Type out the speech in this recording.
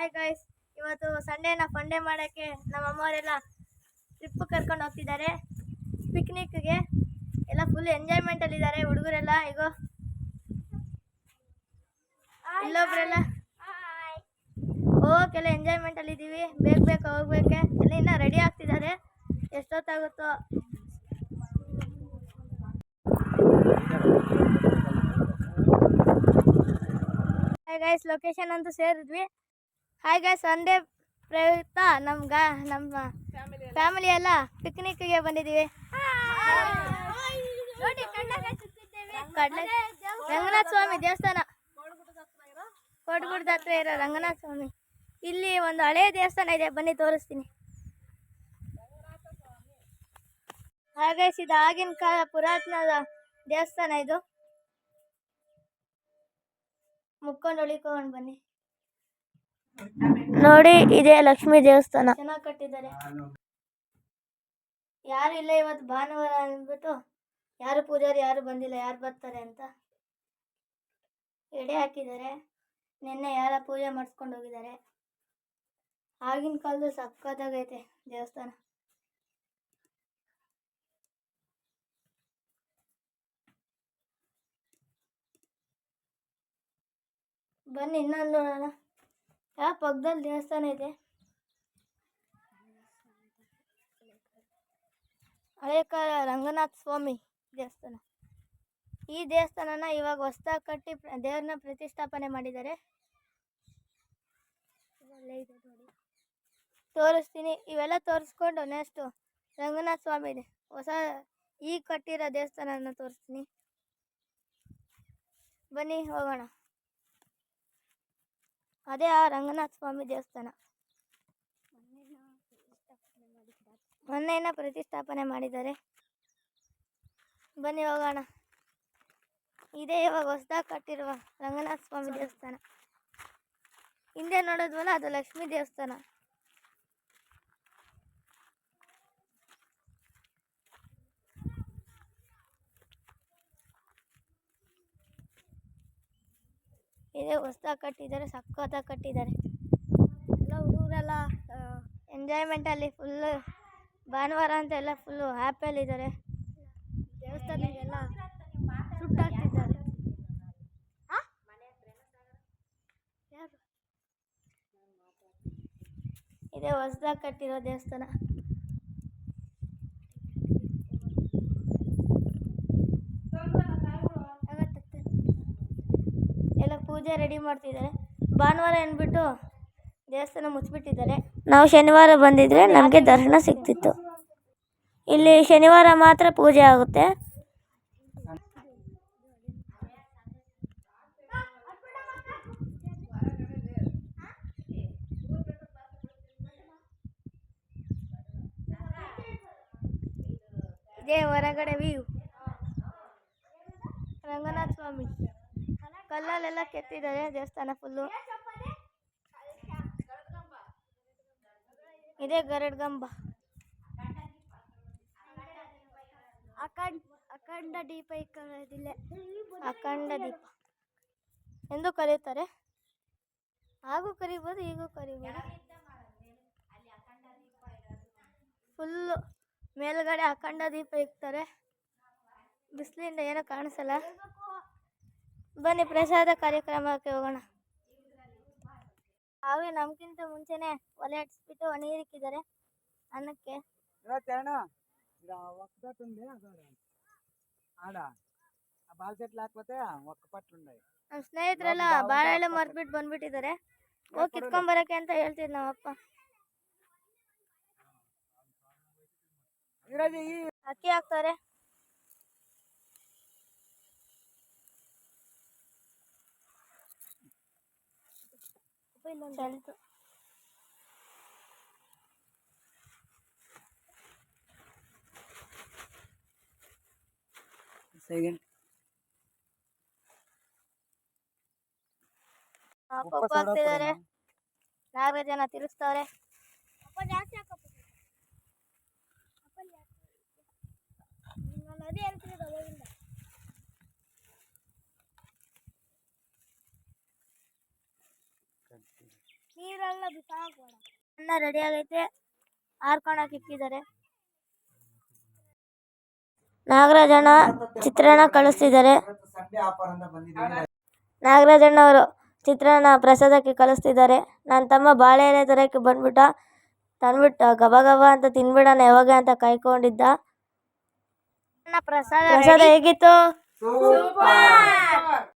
Hi guys, ಇವತ್ತು ಸಂಡೇನ ಫಂಡೇ ಮಾಡೋಕ್ಕೆ ನಮ್ಮ ಅಮ್ಮವರೆಲ್ಲ ಟ್ರಿಪ್ ಕರ್ಕೊಂಡು ಹೋಗ್ತಿದ್ದಾರೆ ಪಿಕ್ನಿಕ್ಗೆ. ಎಲ್ಲ ಫುಲ್ ಎಂಜಾಯ್ಮೆಂಟಲ್ಲಿದ್ದಾರೆ ಹುಡುಗರೆಲ್ಲ. ಈಗ ಇಲ್ಲೊಬ್ರೆಲ್ಲ ಹೋಗೋಕ್ಕೆಲ್ಲ ಎಂಜಾಯ್ಮೆಂಟಲ್ಲಿದ್ದೀವಿ. ಬೇಗ ಹೋಗ್ಬೇಕೆ. ಎಲ್ಲ ಇನ್ನೂ ರೆಡಿ ಆಗ್ತಿದ್ದಾರೆ, ಎಷ್ಟೊತ್ತಾಗುತ್ತೋ. ಹಾಯ್ ಗೈಸ್, ಲೊಕೇಶನ್ ಅಂತೂ ಸೇರಿದ್ವಿ. ಹಾಯ್ ಗೈಸ್, ಸಂಡೇ ಪ್ರಯುಕ್ತ ನಮ್ಮ ಫ್ಯಾಮಿಲಿ ಎಲ್ಲ ಪಿಕ್ನಿಕ್ಗೆ ಬಂದಿದ್ದೀವಿ. ರಂಗನಾಥ ಸ್ವಾಮಿ ದೇವಸ್ಥಾನ, ಕೋಟಗುಡ್ಡ ಹತ್ರ ಇರೋ ರಂಗನಾಥ ಸ್ವಾಮಿ. ಇಲ್ಲಿ ಒಂದು ಹಳೆಯ ದೇವಸ್ಥಾನ ಇದೆ, ಬನ್ನಿ ತೋರಿಸ್ತೀನಿ. ಹಾಗೆ ಇದು ಆಗಿನ ಕಾಲ ಪುರಾತನ ದೇವಸ್ಥಾನ. ಇದು ಮುಕ್ಕೊಂಡು ಉಳಿಕೊಂಡು ಬನ್ನಿ. ನೋಡಿ, ಇದೇ ಲಕ್ಷ್ಮೀ ದೇವಸ್ಥಾನ. ಚೆನ್ನಾಗಿ ಕಟ್ಟಿದ್ದಾರೆ. ಯಾರು ಇಲ್ಲ ಇವತ್ತು ಭಾನುವಾರ ಅಂದ್ಬಿಟ್ಟು ಯಾರು ಪೂಜಾರಿ ಯಾರು ಬಂದಿಲ್ಲ, ಯಾರು ಬರ್ತಾರೆ ಅಂತ ಎಡೆ ಹಾಕಿದ್ದಾರೆ. ನಿನ್ನೆ ಯಾರ ಪೂಜೆ ಮಾಡಿಸ್ಕೊಂಡು ಹೋಗಿದ್ದಾರೆ. ಆಗಿನ ಕಾಲದ ಸಕ್ಕತ್ತಾಗೈತೆ ದೇವಸ್ಥಾನ. ಬನ್ನಿ ಇನ್ನೊಂದು ನೋಡೋಣ. ಯಾವ ಪಕ್ಕದಲ್ಲಿ ದೇವಸ್ಥಾನ ಇದೆ, ಹಳೆ ಕಾಲ ರಂಗನಾಥ ಸ್ವಾಮಿ ದೇವಸ್ಥಾನ. ಈ ದೇವಸ್ಥಾನನ ಇವಾಗ ಹೊಸದಾಗಿ ಕಟ್ಟಿ ದೇವ್ರನ್ನ ಪ್ರತಿಷ್ಠಾಪನೆ ಮಾಡಿದ್ದಾರೆ. ತೋರಿಸ್ತೀನಿ, ಇವೆಲ್ಲ ತೋರಿಸ್ಕೊಂಡು ನೆಕ್ಸ್ಟು ರಂಗನಾಥ ಸ್ವಾಮಿ ಇದೆ ಹೊಸ ಈಗ ಕಟ್ಟಿರೋ ದೇವಸ್ಥಾನನ ತೋರಿಸ್ತೀನಿ. ಬನ್ನಿ ಹೋಗೋಣ. ಅದೇ ಆ ರಂಗನಾಥ ಸ್ವಾಮಿ ದೇವಸ್ಥಾನ. ಮೊನ್ನೆನ ಪ್ರತಿಷ್ಠಾಪನೆ ಮಾಡಿದ್ದಾರೆ. ಬನ್ನಿ ಹೋಗೋಣ. ಇದೇ ಇವಾಗ ಹೊಸದಾಗಿ ಕಟ್ಟಿರುವ ರಂಗನಾಥ ಸ್ವಾಮಿ ದೇವಸ್ಥಾನ. ಹಿಂದೆ ನೋಡೋದ್ವಲ್ಲ, ಅದು ಲಕ್ಷ್ಮೀ ದೇವಸ್ಥಾನ. ಇದೇ ಹೊಸದಾಗಿ ಕಟ್ಟಿದ್ದಾರೆ, ಸಕ್ಕತ್ತಾಗಿ ಕಟ್ಟಿದ್ದಾರೆ. ಎಲ್ಲ ಹುಡುಗರೆಲ್ಲ ಎಂಜಾಯ್ಮೆಂಟಲ್ಲಿ ಫುಲ್ಲು. ಭಾನುವಾರ ಅಂತ ಎಲ್ಲ ಫುಲ್ಲು ಹ್ಯಾಪಿಯಲ್ಲಿದ್ದಾರೆ. ದೇವಸ್ಥಾನಕ್ಕೆಲ್ಲ ಸುಟ್ಟಾಗ್ತಿದ್ದಾರೆ. ಇದೇ ಹೊಸದಾಗಿ ಕಟ್ಟಿರೋ ದೇವಸ್ಥಾನ. ಎಲ್ಲ ಪೂಜೆ ರೆಡಿ ಮಾಡ್ತಿದ್ದಾರೆ. ಭಾನುವಾರ ಅಂದ್ಬಿಟ್ಟು ದೇವಸ್ಥಾನ ಮುಚ್ಚಿಬಿಟ್ಟಿದ್ದಾರೆ. ನಾವು ಶನಿವಾರ ಬಂದಿದ್ರೆ ನಮಗೆ ದರ್ಶನ ಸಿಗ್ತಿತ್ತು. ಇಲ್ಲಿ ಶನಿವಾರ ಮಾತ್ರ ಪೂಜೆ ಆಗುತ್ತೆ. ಇದೇ ಹೊರಗಡೆ ವ್ಯೂ. ರಂಗನಾಥ ಸ್ವಾಮಿ ಕಲ್ಲಲ್ಲೆಲ್ಲ ಕೆತ್ತಿದ್ದಾರೆ ದೇವಸ್ಥಾನ ಫುಲ್ಲು. ಇದೇ ಗರಡ್ಗಂಬ. ಅಖಂಡ ದೀಪ ಇಕ್ಕಿದಿಲ್ಲ, ಅಖಂಡ ದೀಪ ಎಂದು ಕರೀತಾರೆ. ಹಾಗೂ ಕರಿಬೋದು, ಈಗೂ ಕರಿಬೋದು. ಫುಲ್ಲು ಮೇಲ್ಗಡೆ ಅಖಂಡ ದೀಪ ಇಕ್ತಾರೆ. ಬಿಸಿಲಿಂದ ಏನೂ ಕಾಣಿಸಲ್ಲ. ಬನ್ನಿ ಪ್ರಸಾದ ಕಾರ್ಯಕ್ರಮಕ್ಕೆ ಹೋಗೋಣ. ಹಾಗೆ ನಮ್ಗಿಂತ ಮುಂಚೆನೆ ಒಲೆ ಹಚ್ಬಿಟ್ಟು ನೀರಿಕ್ಕಿದ್ದಾರೆ ಅನ್ನಕ್ಕೆ. ನಮ್ಮ ಸ್ನೇಹಿತರೆಲ್ಲ ಬಾಳೆಹಣ್ಣು ಮರ್ಬಿಟ್ಟು ಬಂದ್ಬಿಟ್ಟಿದ್ದಾರೆ. ಹೋಗಿ ಕಿತ್ಕೊಂಬರಕ್ಕೆ ಅಂತ ಹೇಳ್ತಿದ್ರು ನಮ್ಮಪ್ಪ. ಅಕ್ಕಿ ಹಾಕ್ತಾರೆ. ಚಲ್ತು ಪಪ್ಪು ಹಾಕ್ತಿದ್ದಾರೆ. 4 ಜನ ತಿರುಗಿಸ್ತವ್ರೆ. ಅನ್ನ ರೆಡಿ ಆಗೈತೆ, ಹಾರ್ಕೊಳಕ್ಕೆ ಇಕ್ಕಿದ್ದಾರೆ. ನಾಗರಾಜಣ್ಣ ಚಿತ್ರಾನ್ನ ಕಳಿಸ್ತಿದ್ದಾರೆ. ನಾಗರಾಜಣ್ಣ ಅವರು ಚಿತ್ರಾನ್ನ ಪ್ರಸಾದಕ್ಕೆ ಕಳಿಸ್ತಿದ್ದಾರೆ. ನನ್ನ ತಮ್ಮ ಬಾಳೆ ಎಲೆ ತರಕ್ಕೆ ತಂದ್ಬಿಟ್ಟು ಗಬ ಗಬ ಅಂತ ತಿನ್ಬಿಡೋಣ ಯಾವಾಗ ಅಂತ ಕಾಯ್ಕೊಂಡಿದ್ದ. ಪ್ರಸಾದ ಹೇಗಿತ್ತು?